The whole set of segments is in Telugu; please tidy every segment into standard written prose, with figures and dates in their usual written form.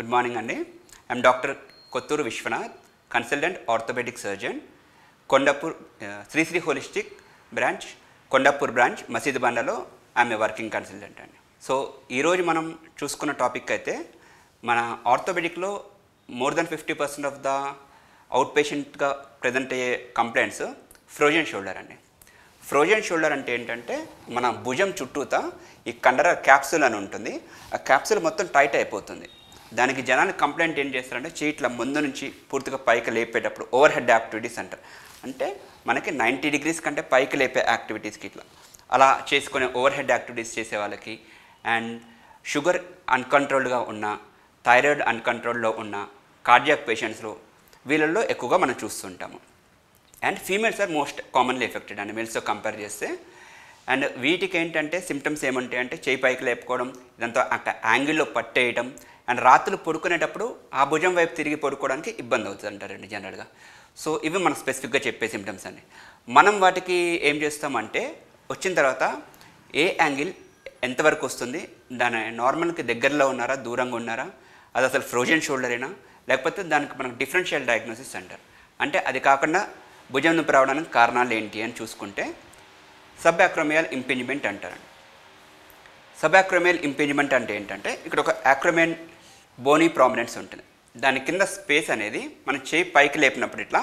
Good morning, Andy. I am Dr. Kotturu Vishwanath, Consultant Orthopedic Surgeon, Kondapur, Sri Sri Holistic Branch, Kondapur Branch, Masidabandalo. I am a working consultant. So, ee roju manam chusukunna topic aithe, mana orthopedic lo more than 50% of the outpatient ga present ayye complaints frozen shoulder andi. Frozen shoulder అంటే ఏంటంటే మన భుజం చుట్టూతా ఈ కండర క్యాప్సూల్ అని ఉంటుంది. ఆ క్యాప్సూల్ మొత్తం టైట్ అయిపోతుంది. దానికి జనాలు కంప్లైంట్ ఏం చేస్తారంటే చేయిట్ల ముందు నుంచి పూర్తిగా పైకి లేపేటప్పుడు ఓవర్ హెడ్ యాక్టివిటీస్ అంటారు. అంటే మనకి 90 degrees కంటే పైకి లేపే యాక్టివిటీస్కి ఇట్లా అలా చేసుకునే ఓవర్ హెడ్ యాక్టివిటీస్ చేసే వాళ్ళకి, అండ్ షుగర్ అన్కంట్రోల్డ్గా ఉన్న, థైరాయిడ్ అన్కంట్రోల్లో ఉన్న కార్డియాక్ పేషెంట్స్లో వీళ్ళల్లో ఎక్కువగా మనం చూస్తుంటాము. And females are most commonly affected అండి మేల్స్తో కంపేర్ చేస్తే. అండ్ వీటికి ఏంటంటే సిమ్టమ్స్ ఏమంటాయి అంటే చేయి పైకి లేపుకోవడం, ఇదంతా అక్కడ యాంగిల్లో పట్టేయడం, అండ్ రాత్రులు పడుకునేటప్పుడు ఆ భుజం వైపు తిరిగి పడుకోవడానికి ఇబ్బంది అవుతుంది అంటారండి జనరల్గా. సో ఇవి మనం స్పెసిఫిక్గా చెప్పే సిమ్టమ్స్ అండి. మనం వాటికి ఏం చేస్తామంటే వచ్చిన తర్వాత ఏ యాంగిల్ ఎంతవరకు వస్తుంది, దాని నార్మల్కి దగ్గరలో ఉన్నారా దూరంగా ఉన్నారా, అది అసలు ఫ్రోజన్ షోల్డరేనా, లేకపోతే దానికి మనకు డిఫరెన్షియల్ డయాగ్నోసిస్ అంటారు. అంటే అది కాకుండా భుజం నొప్పి రావడానికి కారణాలు ఏంటి అని చూసుకుంటే సబ్ యాక్రోమియల్ ఇంపింజ్మెంట్ అంటారండి. సబ్ యాక్రోమియల్ ఇంపింజ్మెంట్ అంటే ఏంటంటే ఇక్కడ ఒక యాక్రోమియన్ బోనీ ప్రామినెన్స్ ఉంటుంది. దాని కింద స్పేస్ అనేది మన చేయి పైకి లేపినప్పుడు ఇట్లా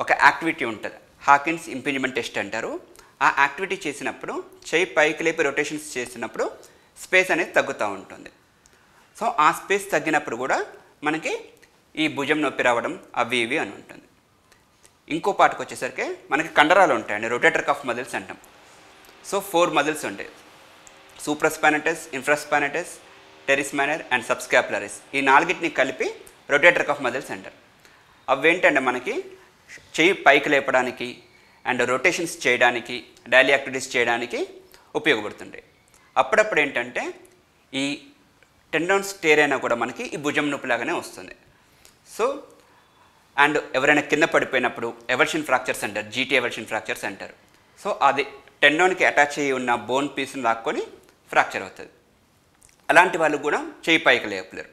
ఒక యాక్టివిటీ ఉంటుంది, హాకిన్స్ ఇంపింజ్మెంట్ టెస్ట్ అంటారు. ఆ యాక్టివిటీ చేసినప్పుడు చేయి పైకి లేపి రొటేషన్స్ చేసినప్పుడు స్పేస్ అనేది తగ్గుతూ ఉంటుంది. సో ఆ స్పేస్ తగ్గినప్పుడు కూడా మనకి ఈ భుజం నొప్పి రావడం అవి ఇవి అని ఉంటుంది. ఇంకో పార్ట్కి వచ్చేసరికి మనకి కండరాలు ఉంటాయండి, రొటేటర్ కఫ్ మజిల్స్ అంటాం. సో 4 మజిల్స్ ఉంటాయి, సూప్రాస్పానటస్, ఇన్ఫ్రాస్పానటస్, టెరిస్ మైనర్ అండ్ సబ్స్కాపులరిస్. ఈ 4టిని కలిపి రొటేటర్ కఫ్ మజిల్స్ అంటారు. అవి ఏంటంటే మనకి చెయ్యి పైకి లేపడానికి అండ్ రొటేషన్స్ చేయడానికి, డైలీ యాక్టివిటీస్ చేయడానికి ఉపయోగపడుతుంటాయి. అప్పుడప్పుడు ఏంటంటే ఈ టెండన్స్ టేర్ అయినా కూడా మనకి ఈ భుజం నొప్పిలాగానే వస్తుంది. సో అండ్ ఎవరైనా కింద పడిపోయినప్పుడు ఎవర్షన్ ఫ్రాక్చర్స్ అంటారు, జీటీ ఎవర్షన్ ఫ్రాక్చర్స్ అంటారు. సో అది టెండోన్కి అటాచ్ అయ్యి ఉన్న బోన్ పీస్ని లాక్కొని ఫ్రాక్చర్ అవుతుంది. అలాంటి వాళ్ళు కూడా చేయి పైకి లేపలేరు.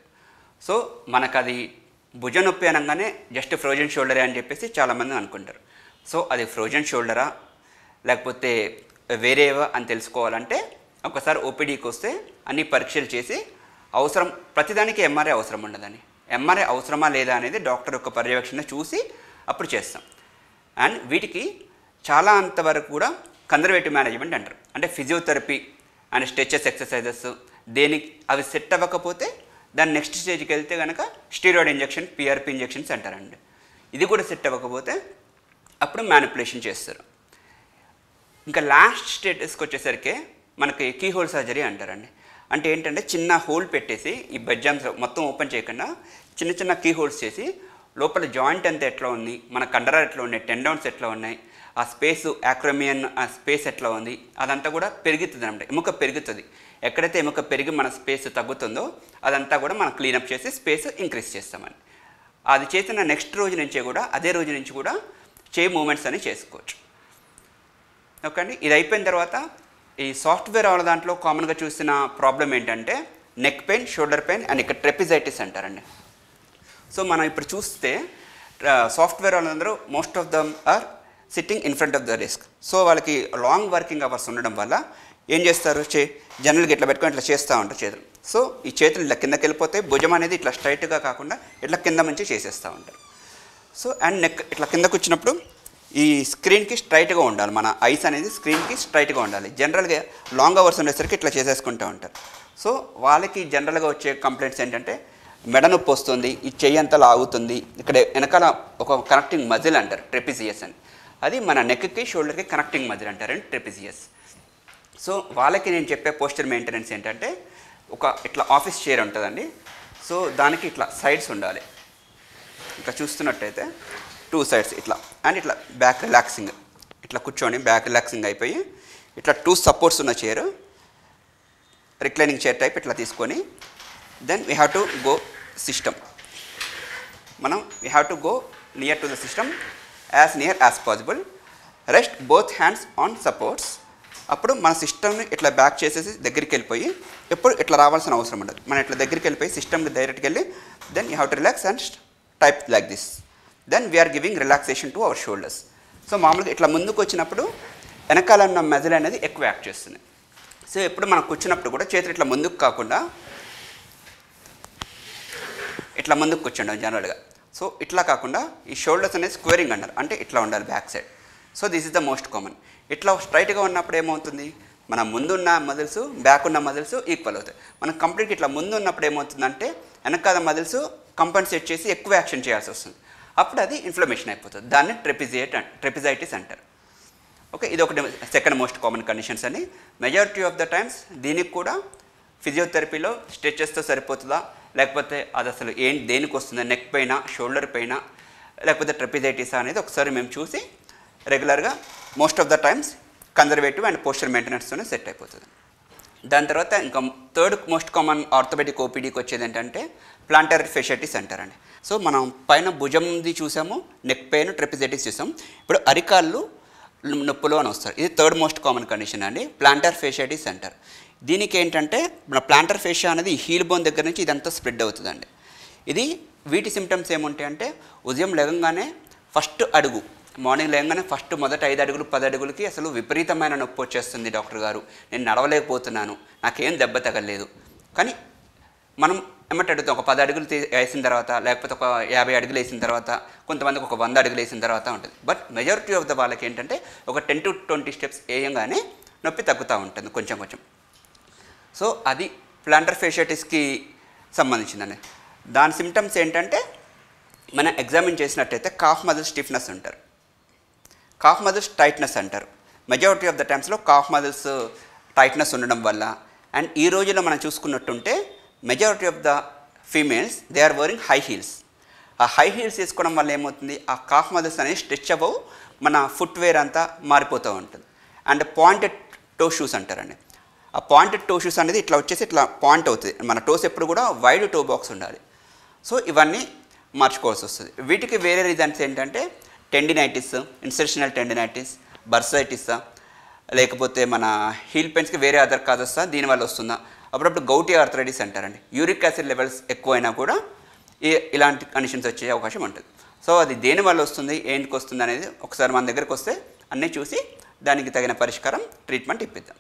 సో మనకు అది భుజ నొప్పి అనగానే జస్ట్ ఫ్రోజన్ షోల్డరే అని చెప్పేసి చాలామంది అనుకుంటారు. సో అది ఫ్రోజన్ షోల్డరా లేకపోతే వేరేవా అని తెలుసుకోవాలంటే ఒకసారి ఓపీడీకి వస్తే అన్ని పరీక్షలు చేసి అవసరం ప్రతిదానికి ఎంఆర్ఐ అవసరం ఉండదని, ఎంఆర్ఐ అవసరమా లేదా అనేది డాక్టర్ యొక్క పర్యవేక్షణ చూసి అప్పుడు చేస్తాం. అండ్ వీటికి చాలా అంతవరకు కూడా కన్జర్వేటివ్ మేనేజ్మెంట్ అంటారు. అంటే ఫిజియోథెరపీ అండ్ స్ట్రెచెస్ ఎక్సర్సైజెస్ దేనికి అవి సెట్ అవ్వకపోతే దాని నెక్స్ట్ స్టేజ్కి వెళ్తే కనుక స్టీరాయిడ్ ఇంజెక్షన్, పిఆర్పి ఇంజెక్షన్స్ అంటారండి. ఇది కూడా సెట్ అవ్వకపోతే అప్పుడు మ్యానిపులేషన్ చేస్తారు. ఇంకా లాస్ట్ స్టేటస్కి వచ్చేసరికి మనకి కీ హోల్ సర్జరీ అంటారండి. అంటే ఏంటంటే చిన్న హోల్ పెట్టేసి ఈ బెడ్జామ్స్ మొత్తం ఓపెన్ చేయకుండా చిన్న చిన్న కీ హోల్స్ చేసి లోపల జాయింట్ అంతా ఎట్లా ఉంది, మన కండరాలు ఎట్లా ఉన్నాయి, టెండౌన్స్ ఎట్లా ఉన్నాయి, ఆ స్పేస్ యాక్రోమియన్ ఆ స్పేస్ ఎట్లా ఉంది, అదంతా కూడా పెరుగుతుంది అనమాట. ఎముక పెరుగుతుంది. ఎక్కడైతే ఎముక పెరిగి మన స్పేస్ తగ్గుతుందో అదంతా కూడా మనం క్లీనప్ చేసి స్పేస్ ఇంక్రీజ్ చేస్తామని. అది చేసిన నెక్స్ట్ రోజు నుంచే కూడా అదే రోజు నుంచి కూడా చేయి మూమెంట్స్ అని చేసుకోవచ్చు. ఓకే అండి. ఇది అయిపోయిన తర్వాత ఈ సాఫ్ట్వేర్ వాళ్ళ దాంట్లో కామన్గా చూసిన ప్రాబ్లం ఏంటంటే neck pain, shoulder pain and ఇక్కడ ట్రెపిజైటిస్ అంటారండి. సో మనం ఇప్పుడు చూస్తే సాఫ్ట్వేర్ వాళ్ళందరూ most of them are sitting in front of the desk. So వాళ్ళకి లాంగ్ వర్కింగ్ అవర్స్ ఉండడం వల్ల ఏం చేస్తారు, జనరల్గా ఇట్లా పెట్టుకొని ఇట్లా చేస్తూ ఉంటారు చేతులు. సో ఈ చేతులు ఇట్లా కిందకి వెళ్ళిపోతే భుజం అనేది ఇట్లా స్ట్రైట్గా కాకుండా ఇట్లా కింద నుంచి చేసేస్తూ ఉంటారు. సో అండ్ నెక్ ఇట్లా కిందకు వచ్చినప్పుడు ఈ స్క్రీన్కి స్ట్రైట్గా ఉండాలి, మన ఐస్ అనేది స్క్రీన్కి స్ట్రైట్గా ఉండాలి. జనరల్గా లాంగ్ అవర్స్ ఉండేసరికి ఇట్లా చేసేసుకుంటూ ఉంటారు. సో వాళ్ళకి జనరల్గా వచ్చే కంప్లైంట్స్ ఏంటంటే మెడ నొప్పి వస్తుంది, ఈ చెయ్యి అంతా లాగుతుంది, ఇక్కడ వెనకాల ఒక కనెక్టింగ్ మజిల్ అంటారు ట్రెపిజియస్ అని, అది మన నెక్కి షోల్డర్కి కనెక్టింగ్ మజిల్ అంటారండి ట్రెపిజియస్. సో వాళ్ళకి నేను చెప్పే పోస్చర్ మెయింటెనెన్స్ ఏంటంటే ఒక ఇట్లా ఆఫీస్ చైర్ ఉంటుందండి. సో దానికి ఇట్లా సైడ్స్ ఉండాలి, ఇట్లా చూస్తున్నట్టయితే 2 sides ఇట్లా, అండ్ ఇట్లా బ్యాక్ రిలాక్సింగ్ ఇట్లా కూర్చొని బ్యాక్ రిలాక్సింగ్ అయిపోయి ఇట్లా 2 సపోర్ట్స్ ఉన్న చైర్, రిక్లైనింగ్ చైర్ టైప్ ఇట్లా తీసుకొని then we have to go system. మనం we have to go near to the system as near as possible. Rest both hands on supports అప్పుడు మన సిస్టమ్ని ఇట్లా బ్యాక్ చేసేసి దగ్గరికి వెళ్ళిపోయి ఎప్పుడు ఇట్లా రావాల్సిన అవసరం ఉండదు. మనం ఇట్లా దగ్గరికి వెళ్ళిపోయి సిస్టమ్కి డైరెక్ట్గా వెళ్ళి then you have to relax and type like this. Then we are giving relaxation to our shoulders. So మామూలుగా ఇట్లా ముందుకు వచ్చినప్పుడు వెనకాల ఉన్న మజిల్ అనేది ఎక్కువ యాక్ట్ చేస్తుంది. సో ఎప్పుడు మనం కూర్చున్నప్పుడు కూడా చేతులు ఇట్లా ముందుకు కాకుండా ఇట్లా ముందుకు కూర్చుంటాం జనరల్గా. సో ఇట్లా కాకుండా ఈ షోల్డర్స్ అనేది స్క్వేరింగ్ అన్నారు, అంటే ఇట్లా ఉండాలి back side. So this is the most common. ఇట్లా స్ట్రైట్గా ఉన్నప్పుడు ఏమవుతుంది, మన ముందున్న మజిల్స్ బ్యాక్ ఉన్న మజిల్స్ ఈక్వల్ అవుతాయి. మనం కంప్లీట్ ఇట్లా ముందు ఉన్నప్పుడు ఏమవుతుందంటే వెనకాల మజిల్స్ కంపెన్సేట్ చేసి ఎక్కువ యాక్షన్ చేయాల్సి వస్తుంది. అప్పుడు అది ఇన్ఫ్లమేషన్ అయిపోతుంది. దాన్ని ట్రెపిజైటిస్ అంటారు. ఓకే, ఇది ఒకటి సెకండ్ మోస్ట్ కామన్ కండిషన్స్ అని. మెజారిటీ ఆఫ్ ద టైమ్స్ దీనికి కూడా ఫిజియోథెరపీలో స్ట్రెచెస్తో సరిపోతుందా, లేకపోతే అది అసలు దేనికి వస్తుందా, నెక్ పైన, షోల్డర్ పైన, లేకపోతే ట్రెపిజైటిసా అనేది ఒకసారి మేము చూసి రెగ్యులర్గా most of the times conservative and posture మెయింటెనెన్స్తోనే సెట్ అయిపోతుంది. దాని తర్వాత ఇంకా థర్డ్ మోస్ట్ కామన్ ఆర్థోపెడిక్ ఓపీడీకి వచ్చేది ఏంటంటే ప్లాంటర్ ఫెషైటిస్ అంటారండి. సో మనం పైన భుజంది చూసాము, నెక్ పెయిన్, ట్రెపిజైటిస్ చూసాం. ఇప్పుడు అరికాళ్ళు నొప్పులు అని వస్తారు. ఇది థర్డ్ మోస్ట్ కామన్ కండిషన్ అండి, ప్లాంటర్ ఫెషైటిస్ అంటారు. దీనికి ఏంటంటే మన ప్లాంటర్ ఫేషియా అనేది హీల్ బోన్ దగ్గర నుంచి ఇదంతా స్ప్రెడ్ అవుతుందండి. ఇది వీటి సిమ్టమ్స్ ఏముంటాయి అంటే ఉదయం లేవగానే ఫస్ట్ అడుగు, మార్నింగ్ లేవగానే ఫస్ట్ మొదటి 5 అడుగులు 10 అడుగులకి అసలు విపరీతమైన నొప్పి వచ్చేస్తుంది డాక్టర్ గారు, నేను నడవలేకపోతున్నాను, నాకేం దెబ్బ తగలేదు. కానీ మనం ఏమంటే అడుగుతాం, ఒక 10 అడుగులు వేసిన తర్వాత, లేకపోతే ఒక 50 అడుగులు వేసిన తర్వాత, కొంతమందికి ఒక 100 అడుగులు వేసిన తర్వాత ఉంటుంది. బట్ మెజారిటీ ఆఫ్ ద వాళ్ళకి ఏంటంటే ఒక 10 to 20 స్టెప్స్ వేయంగానే నొప్పి తగ్గుతూ ఉంటుంది కొంచెం కొంచెం. సో అది ప్లాంటర్ ఫేషైటిస్కి సంబంధించిందండి. దాని సిమ్టమ్స్ ఏంటంటే మనం ఎగ్జామిన్ చేసినట్టయితే కాఫ్ మజిల్ స్టిఫ్నెస్ అంటారు, కాఫ్ మజిల్స్ టైట్నెస్ అంటారు. మెజారిటీ ఆఫ్ ద టైమ్స్లో కాఫ్ మజిల్స్ టైట్నెస్ ఉండడం వల్ల, అండ్ ఈ రోజుల్లో మనం చూసుకున్నట్టుంటే majority of the females they are wearing high heels. ఆ హై హీల్స్ వేసుకోవడం వల్ల ఏమవుతుంది, ఆ కాఫ్ మజిల్స్ అనేది స్ట్రెచ్ అవ్వవు, మన ఫుట్వేర్ అంతా మారిపోతూ ఉంటుంది. అండ్ పాయింటెడ్ టో షూస్ అంటారండి. ఆ పాయింటెడ్ టో షూస్ అనేది ఇట్లా వచ్చేసి ఇట్లా పాయింట్ అవుతుంది. మన టోస్ ఎప్పుడు కూడా వైడ్ టో బాక్స్ ఉండాలి. సో ఇవన్నీ మార్చుకోవాల్సి వస్తుంది. వీటికి వేరే రీజన్స్ ఏంటంటే టెండినైటిస్, ఇన్సెర్షనల్ టెండినైటిస్, బర్సైటిస్, లేకపోతే మన హీల్ పెయిన్స్కి వేరే అదర్ కాజెస్ దీనివల్ల వస్తుందా, అప్పుడప్పుడు గౌటీ ఆర్థరైటిస్ అంటారండి. యూరిక్ యాసిడ్ లెవెల్స్ ఎక్కువైనా కూడా ఇలాంటి కండిషన్స్ వచ్చే అవకాశం ఉంటుంది. సో అది దేనివల్ల వస్తుంది, ఏంటికి వస్తుంది అనేది ఒకసారి మన దగ్గరికి వస్తే అన్నీ చూసి దానికి తగిన పరిష్కారం ట్రీట్మెంట్ ఇప్పిద్దాం.